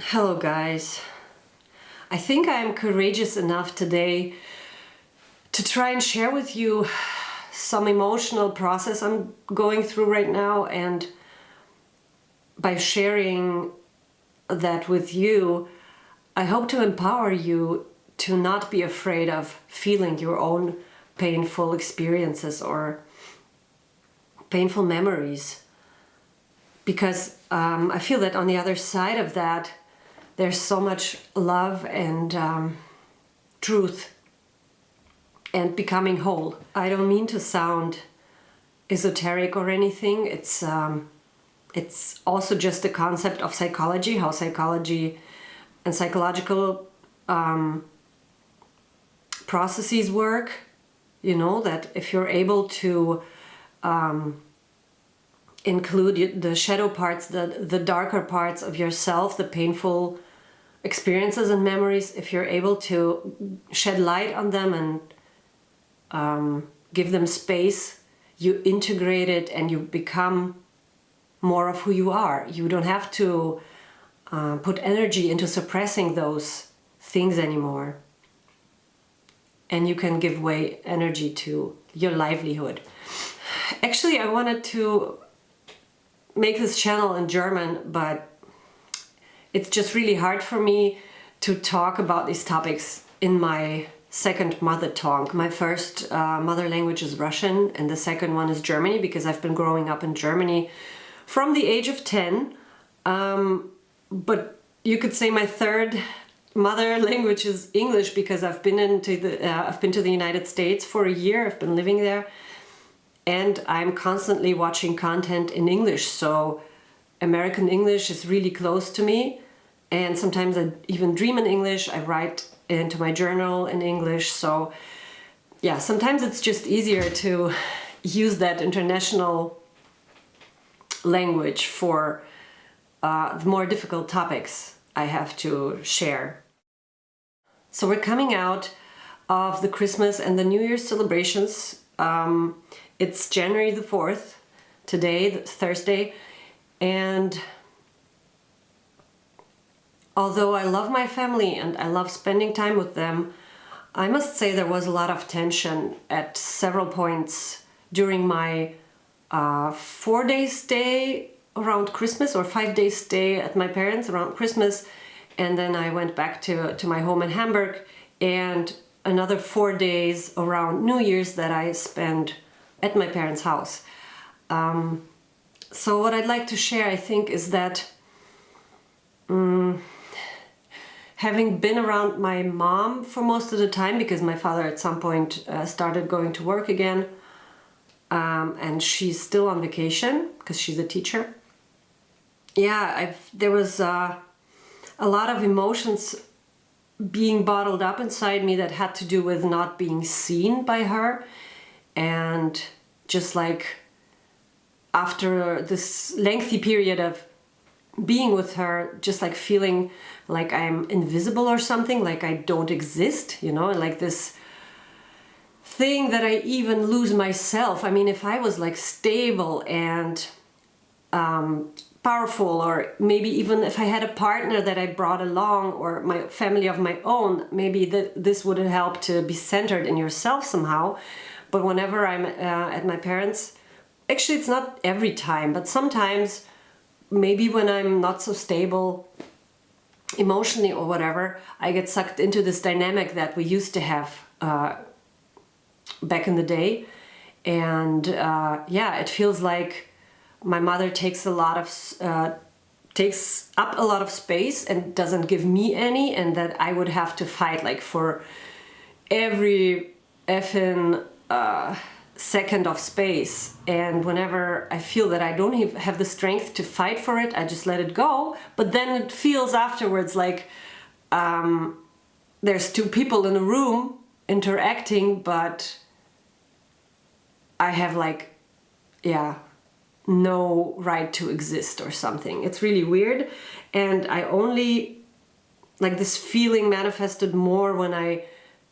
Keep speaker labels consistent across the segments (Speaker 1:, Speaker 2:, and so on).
Speaker 1: Hello guys. I think I am courageous enough today to try and share with you some emotional process I'm going through right now, and by sharing that with you, I hope to empower you to not be afraid of feeling your own painful experiences or painful memories, because I feel that on the other side of that there's so much love and truth and becoming whole. I don't mean to sound esoteric or anything. It's also just the concept of psychology, how psychology and psychological processes work. You know, that if you're able to include the shadow parts, the darker parts of yourself, the painful experiences and memories, if you're able to shed light on them and give them space, you integrate it and you become more of who you are. You don't have to put energy into suppressing those things anymore. And you can give way energy to your livelihood. Actually, I wanted to make this channel in German, but it's just really hard for me to talk about these topics in my second mother tongue. My first mother language is Russian, and the second one is Germany, because I've been growing up in Germany from the age of 10. But you could say my third mother language is English, because I've been to the United States for a year. I've been living there, and I'm constantly watching content in English. So American English is really close to me, and sometimes I even dream in English. I write into my journal in English. So yeah, sometimes it's just easier to use that international language for the more difficult topics I have to share. So we're coming out of the Christmas and the New Year's celebrations. It's January the 4th, today, Thursday, and although I love my family and I love spending time with them, I must say there was a lot of tension at several points during my 4-day stay around Christmas, or 5-day stay at my parents around Christmas, and then I went back to my home in Hamburg, and another 4 days around New Year's that I spent at my parents' house. So what I'd like to share, I think, is that having been around my mom for most of the time, because my father at some point started going to work again, and she's still on vacation because she's a teacher. Yeah, there was a lot of emotions being bottled up inside me that had to do with not being seen by her, and just like after this lengthy period of being with her, just like feeling like I'm invisible or something, like I don't exist, you know, like this thing that I even lose myself. I mean, if I was like stable and powerful, or maybe even if I had a partner that I brought along, or my family of my own, maybe this would help to be centered in yourself somehow. But whenever I'm at my parents', actually it's not every time, but sometimes, maybe when I'm not so stable emotionally or whatever, I get sucked into this dynamic that we used to have back in the day. And yeah, it feels like my mother takes up a lot of space and doesn't give me any, and that I would have to fight like for every effing second of space. And whenever I feel that I don't have the strength to fight for it, I just let it go. But then it feels afterwards like there's two people in a room interacting, but I have like, yeah, no right to exist or something. It's really weird. And I only, like, this feeling manifested more when I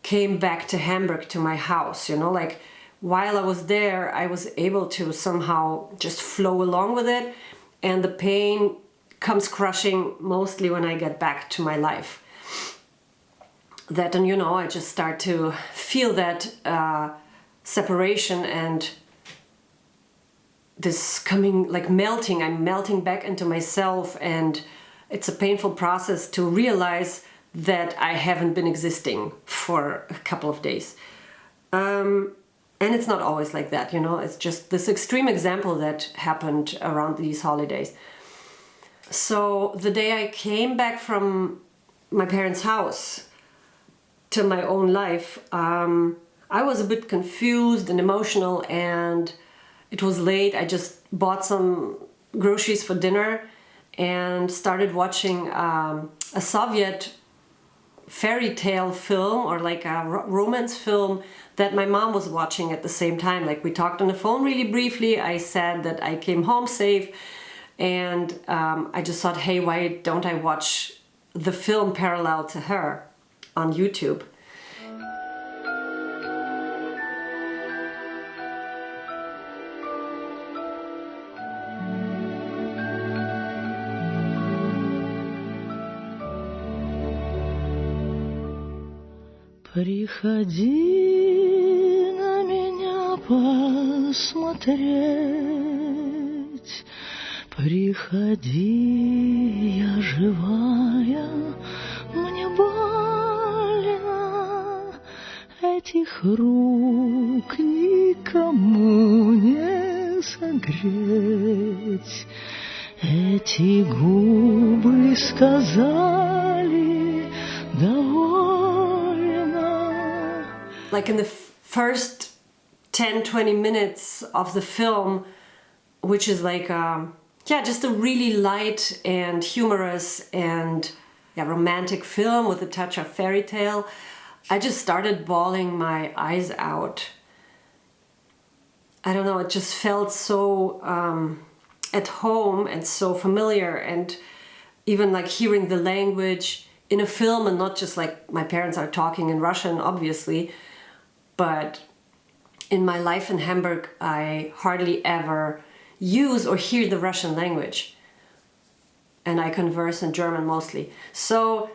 Speaker 1: came back to Hamburg, to my house, you know, like while I was there, I was able to somehow just flow along with it, and the pain comes crushing mostly when I get back to my life. That, and I just start to feel that separation and this coming, like melting. I'm melting back into myself, and it's a painful process to realize that I haven't been existing for a couple of days. And it's not always like that, it's just this extreme example that happened around these holidays. So the day I came back from my parents' house to my own life, I was a bit confused and emotional, and it was late. I just bought some groceries for dinner and started watching a Soviet fairy tale film, or like a romance film that my mom was watching at the same time. Like, we talked on the phone really briefly. I said that I came home safe, and I just thought, hey, why don't I watch the film parallel to her on YouTube?
Speaker 2: Приходи на меня посмотреть, приходи, я живая, мне больно, этих рук никому не согреть, эти губы сказали довольно.
Speaker 1: Like in the first 10-20 minutes of the film, which is like just a really light and humorous and romantic film with a touch of fairy tale, I just started bawling my eyes out. I don't know, it just felt so at home and so familiar, and even like hearing the language in a film, and not just like my parents are talking in Russian, obviously, but in my life in Hamburg, I hardly ever use or hear the Russian language, and I converse in German mostly. So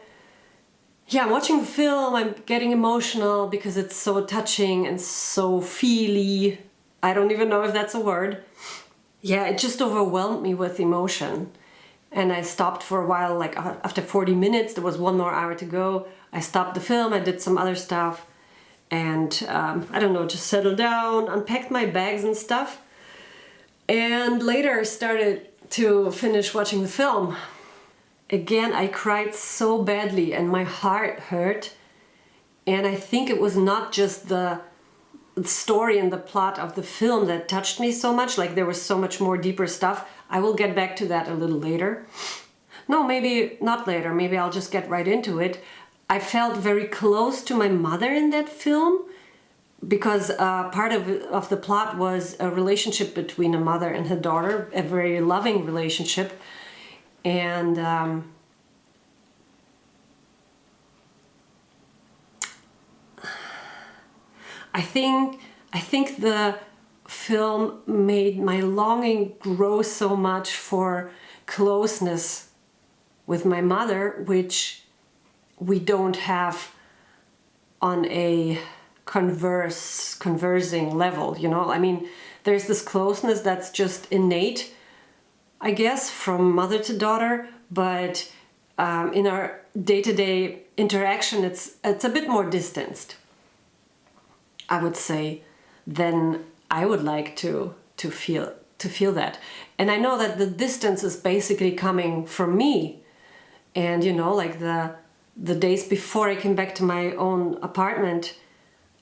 Speaker 1: I'm watching the film, I'm getting emotional because it's so touching and so feely. I don't even know if that's a word. It just overwhelmed me with emotion. And I stopped for a while, like after 40 minutes, there was 1 more hour to go. I stopped the film, I did some other stuff, and just settled down, unpacked my bags and stuff. And later started to finish watching the film. Again, I cried so badly and my heart hurt. And I think it was not just the story and the plot of the film that touched me so much, like there was so much more deeper stuff. I will get back to that a little later. No, maybe not later, maybe I'll just get right into it. I felt very close to my mother in that film, because part of the plot was a relationship between a mother and her daughter, a very loving relationship. And I think the film made my longing grow so much for closeness with my mother, which we don't have on a conversing level, I mean, there's this closeness that's just innate, I guess, from mother to daughter, but in our day-to-day interaction, it's a bit more distanced, I would say, than I would like to feel that. And I know that the distance is basically coming from me. And like the days before I came back to my own apartment,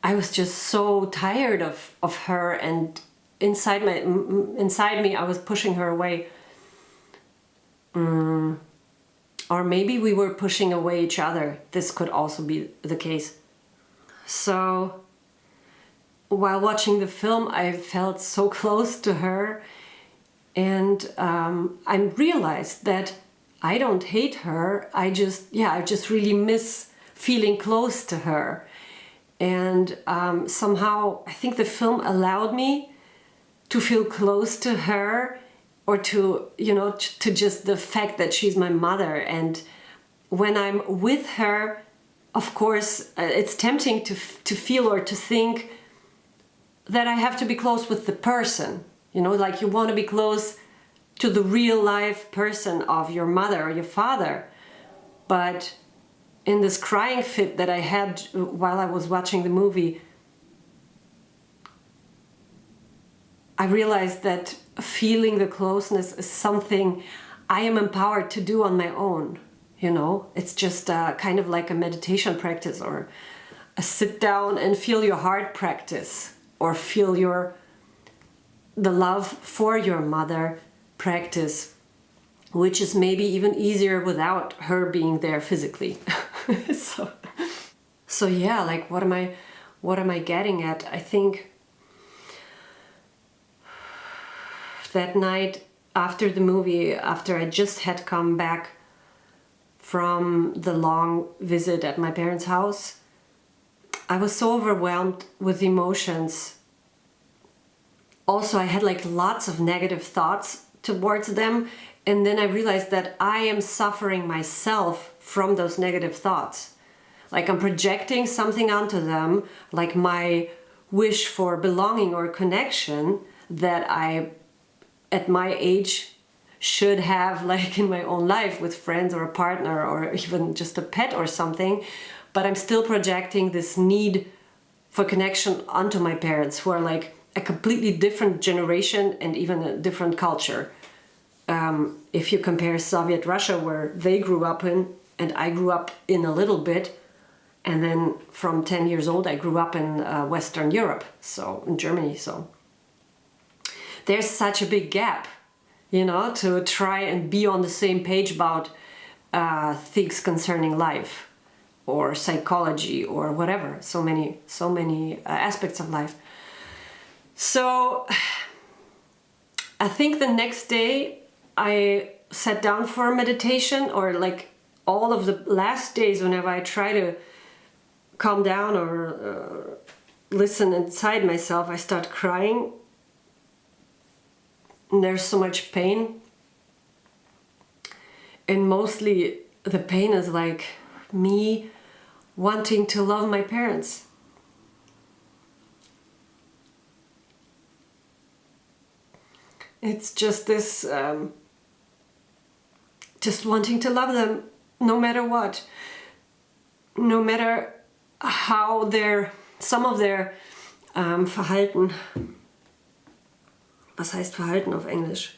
Speaker 1: I was just so tired of her, and inside me I was pushing her away. Or maybe we were pushing away each other. This could also be the case. So while watching the film, I felt so close to her, and I realized that I don't hate her. I just really miss feeling close to her. And somehow I think the film allowed me to feel close to her, or to, you know, to just the fact that she's my mother. And when I'm with her, of course, it's tempting to feel or to think that I have to be close with the person. You know, like you want to be close to the real life person of your mother or your father. But in this crying fit that I had while I was watching the movie, I realized that feeling the closeness is something I am empowered to do on my own. You know, it's just kind of like a meditation practice, or a sit down and feel your heart practice, or feel the love for your mother practice, which is maybe even easier without her being there physically. So yeah, like what am I getting at? I think that night after the movie, after I just had come back from the long visit at my parents' house, I was so overwhelmed with emotions. Also, I had like lots of negative thoughts towards them, and then I realized that I am suffering myself from those negative thoughts. Like I'm projecting something onto them, like my wish for belonging or connection that I, at my age, should have like in my own life with friends or a partner or even just a pet or something. But I'm still projecting this need for connection onto my parents, who are like a completely different generation and even a different culture. If you compare Soviet Russia, where they grew up in, and I grew up in a little bit, and then from 10 years old I grew up in Western Europe, so in Germany. So there's such a big gap, you know, to try and be on the same page about things concerning life or psychology or whatever. So many aspects of life. So I think the next day I sat down for a meditation, or like all of the last days whenever I try to calm down or listen inside myself, I start crying. And there's so much pain. And mostly the pain is like me wanting to love my parents. It's just this, just wanting to love them no matter what. No matter how some of their Verhalten, was heißt Verhalten auf English?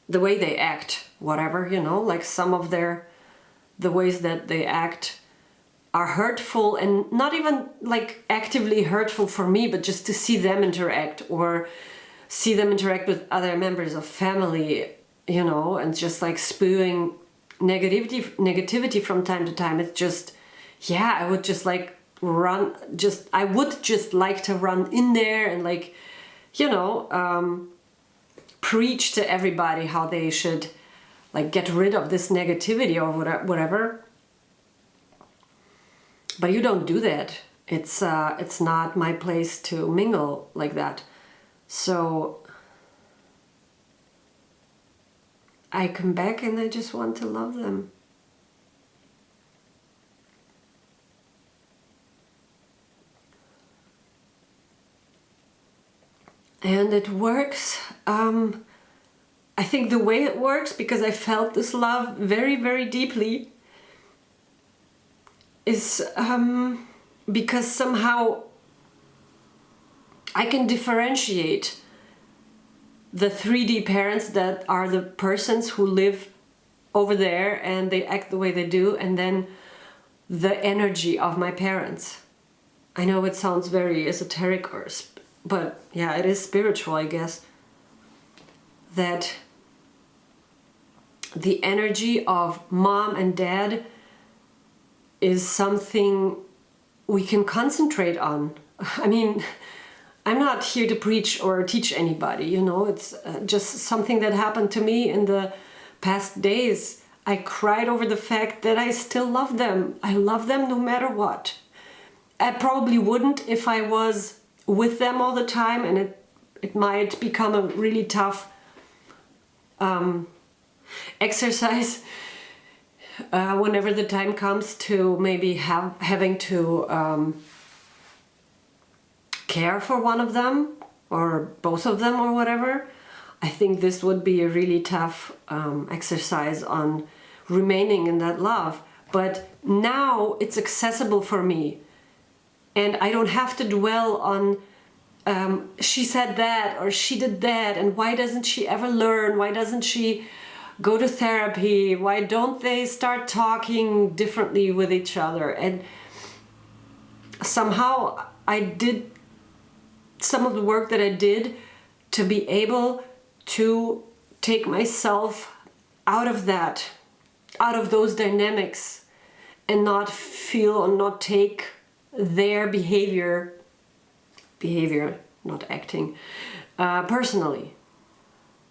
Speaker 1: The way they act, whatever, you know, like some of the ways that they act are hurtful, and not even like actively hurtful for me, but just to see them interact, or see them interact with other members of family, you know, and just like spewing negativity from time to time. It's just, yeah, I would just like I would just like to run in there and like, you know, preach to everybody how they should like get rid of this negativity or whatever. But you don't do that. It's not my place to mingle like that. So I come back and I just want to love them. And it works. I think the way it works, because I felt this love very, very deeply, is because somehow I can differentiate the 3D parents that are the persons who live over there and they act the way they do, and then the energy of my parents. I know it sounds very esoteric, but yeah, it is spiritual, I guess. That the energy of mom and dad is something we can concentrate on. I mean, I'm not here to preach or teach anybody, you know, it's just something that happened to me in the past days. I cried over the fact that I still love them. I love them no matter what. I probably wouldn't if I was with them all the time, and it might become a really tough exercise whenever the time comes to maybe having to care for one of them or both of them or whatever. I think this would be a really tough exercise on remaining in that love. But now it's accessible for me, and I don't have to dwell on she said that or she did that, and why doesn't she ever learn? Why doesn't she go to therapy? Why don't they start talking differently with each other? And somehow I did some of the work that I did to be able to take myself out of that, out of those dynamics, and not feel or not take their behavior, not acting, personally.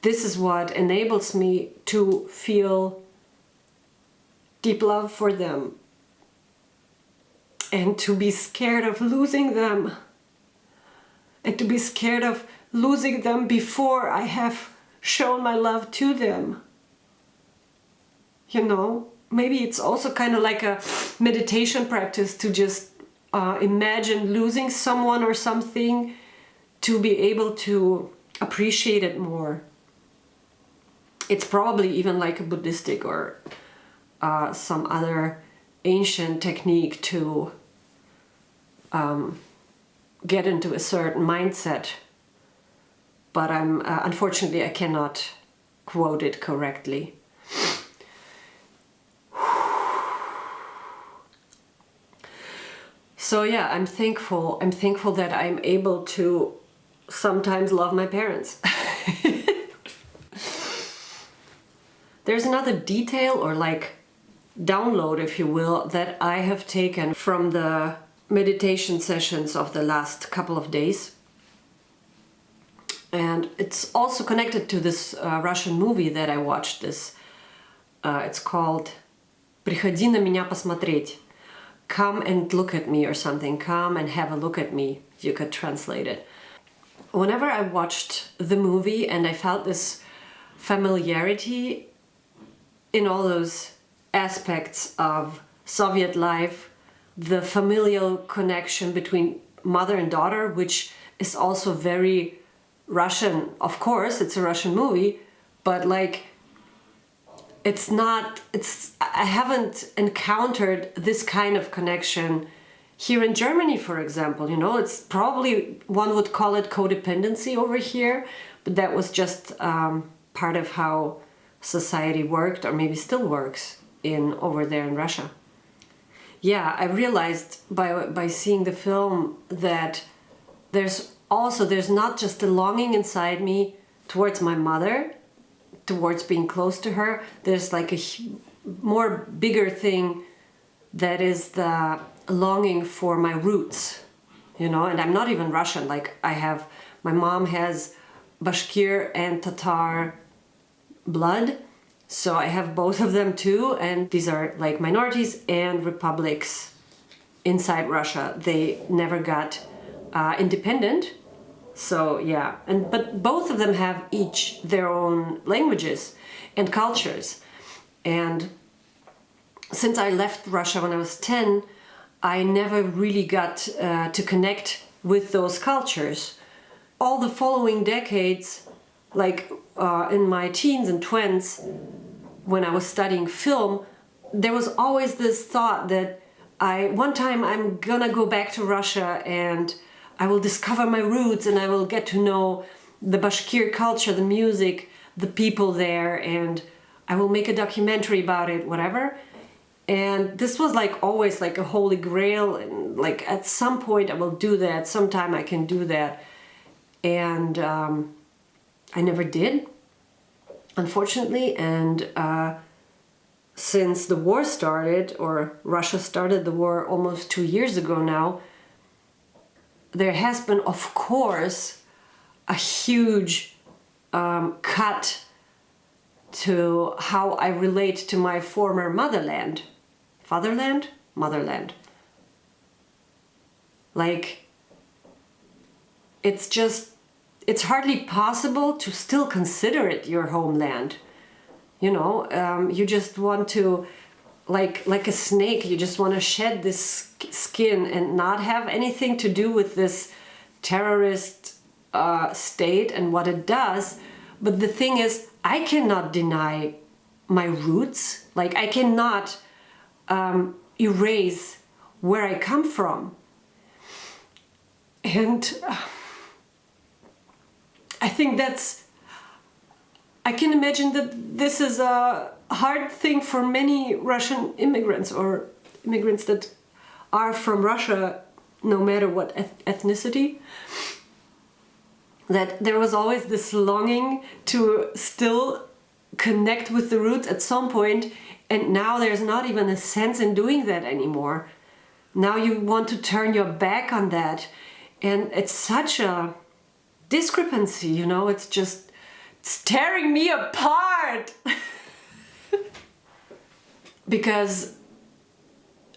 Speaker 1: This is what enables me to feel deep love for them and to be scared of losing them, and to be scared of losing them before I have shown my love to them. You know, maybe it's also kind of like a meditation practice to just imagine losing someone or something, to be able to appreciate it more. It's probably even like a Buddhistic or some other ancient technique to get into a certain mindset. But unfortunately I cannot quote it correctly. So yeah, I'm thankful that I'm able to sometimes love my parents. There's another detail, or like download, if you will, that I have taken from the meditation sessions of the last couple of days. And it's also connected to this Russian movie that I watched. It's called «Приходи на меня посмотреть». Come and look at me or something. Come and have a look at me. You could translate it. Whenever I watched the movie and I felt this familiarity in all those aspects of Soviet life, the familial connection between mother and daughter, which is also very Russian. Of course, it's a Russian movie, but like I haven't encountered this kind of connection here in Germany, for example. You know, it's probably, one would call it codependency over here, but that was just part of how society worked, or maybe still works over there in Russia. Yeah, I realized by seeing the film that there's not just a longing inside me towards my mother, towards being close to her. There's like a more bigger thing that is the longing for my roots, you know. And I'm not even Russian. Like my mom has Bashkir and Tatar blood, so I have both of them too. And these are like minorities and republics inside Russia. They never got independent. So yeah, but both of them have each their own languages and cultures. And since I left Russia when I was 10, I never really got to connect with those cultures. All the following decades, like in my teens and 20s, when I was studying film, there was always this thought that one time I'm gonna go back to Russia and I will discover my roots, and I will get to know the Bashkir culture, the music, the people there, and I will make a documentary about it, whatever. And this was like always like a holy grail, and like at some point I will do that, sometime I can do that. And I never did, unfortunately. And since the war started, or Russia started the war almost 2 years ago now, there has been, of course, a huge cut to how I relate to my former motherland. Fatherland? Motherland. Like, it's it's hardly possible to still consider it your homeland. You know, you just want to, like a snake, you just want to shed this skin and not have anything to do with this terrorist state and what it does. But the thing is, I cannot deny my roots. Like, I cannot erase where I come from. And I think I can imagine that this is a hard thing for many Russian immigrants or immigrants that are from Russia, no matter what ethnicity, that there was always this longing to still connect with the roots at some point, and now there's not even a sense in doing that anymore. Now you want to turn your back on that, and it's such a discrepancy, you know, it's tearing me apart. Because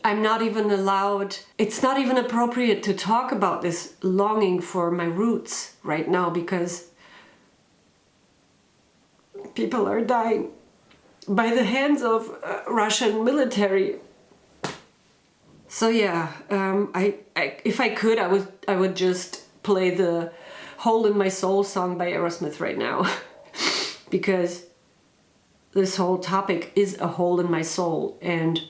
Speaker 1: I'm not even allowed, it's not even appropriate to talk about this longing for my roots right now, because people are dying by the hands of Russian military. So yeah, if I could, I would just play the Hole in My Soul song by Aerosmith right now. Because this whole topic is a hole in my soul, and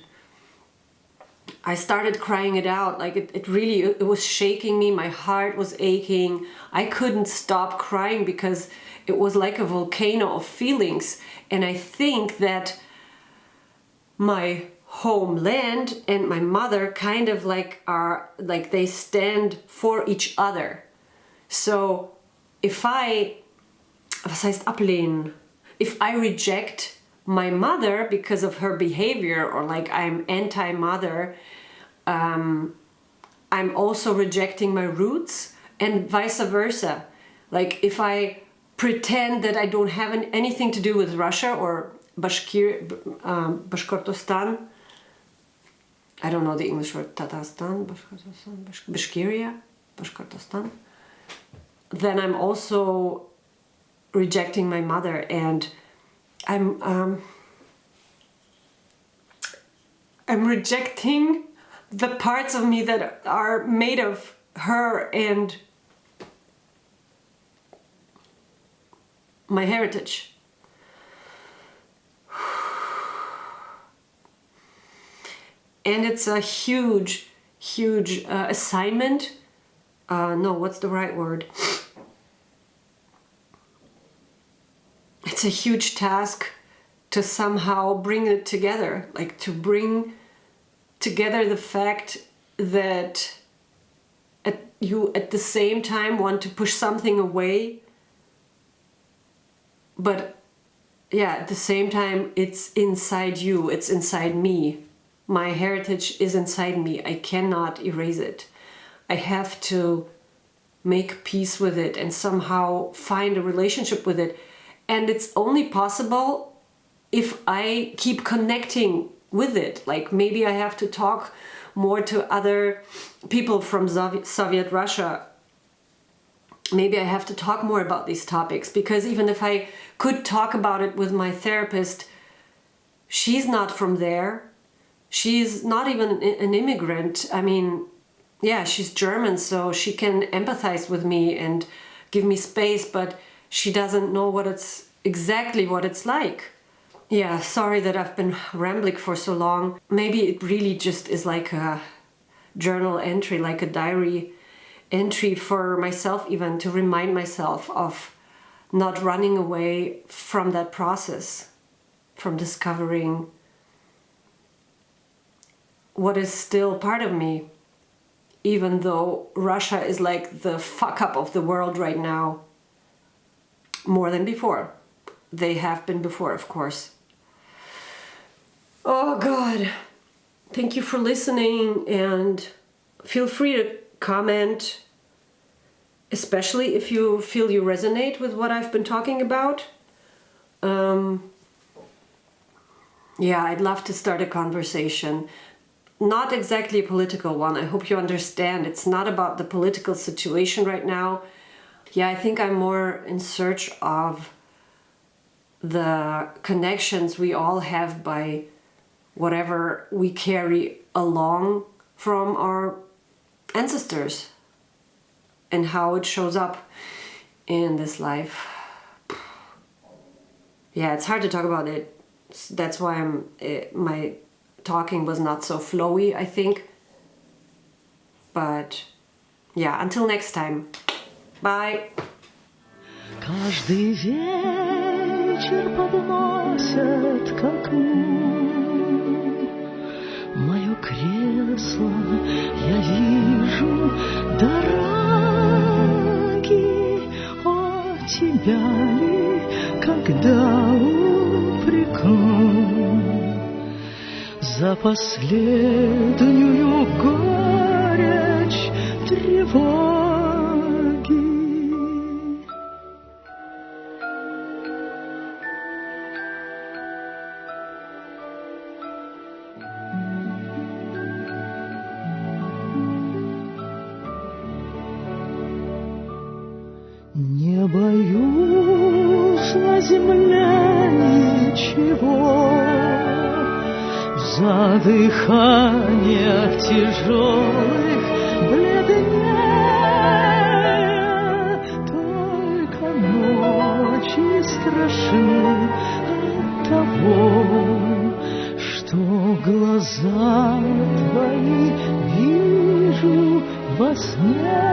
Speaker 1: I started crying it out. Like it really, it was shaking me. My heart was aching. I couldn't stop crying because it was like a volcano of feelings. And I think that my homeland and my mother kind of are like they stand for each other. So if was heißt ablehnen? If I reject my mother because of her behavior, or like I'm anti-mother, I'm also rejecting my roots, and vice versa. Like if I pretend that I don't have anything to do with Russia or Bashkortostan, I don't know the English word, Tatarstan, Bashkortostan, then I'm also rejecting my mother, and I'm rejecting the parts of me that are made of her and my heritage. And it's a huge assignment. No, what's the right word? It's a huge task to somehow bring it together, like to bring together the fact that you at the same time want to push something away, but yeah, at the same time it's inside you, it's inside me. My heritage is inside me. I cannot erase it. I have to make peace with it and somehow find a relationship with it. And it's only possible if I keep connecting with it. Like maybe I have to talk more to other people from Soviet Russia. Maybe I have to talk more about these topics, because even if I could talk about it with my therapist, she's not from there. She's not even an immigrant. I mean, yeah, she's German, so she can empathize with me and give me space, but she doesn't know exactly what it's like. Yeah, sorry that I've been rambling for so long. Maybe it really just is like a journal entry, like a diary entry for myself, even to remind myself of not running away from that process, from discovering what is still part of me, even though Russia is like the fuck up of the world right now, more than before. They have been before, of course. Oh God, thank you for listening, and feel free to comment, especially if you feel you resonate with what I've been talking about. Yeah, I'd love to start a conversation. Not exactly a political one. I hope you understand. It's not about the political situation right now. Yeah, I think I'm more in search of the connections we all have by whatever we carry along from our ancestors and how it shows up in this life. Yeah, it's hard to talk about it. That's why my talking was not so flowy, I think. But yeah, until next time. Bye.
Speaker 2: Каждый вечер подносят к окну мое кресло, я вижу дороги. О, тебя ли когда упрекну за последнюю горечь тревоги? Не боюсь на земле ничего, в задыханиях тяжелых бледнее, только ночи страшны от того, что глаза твои вижу во сне.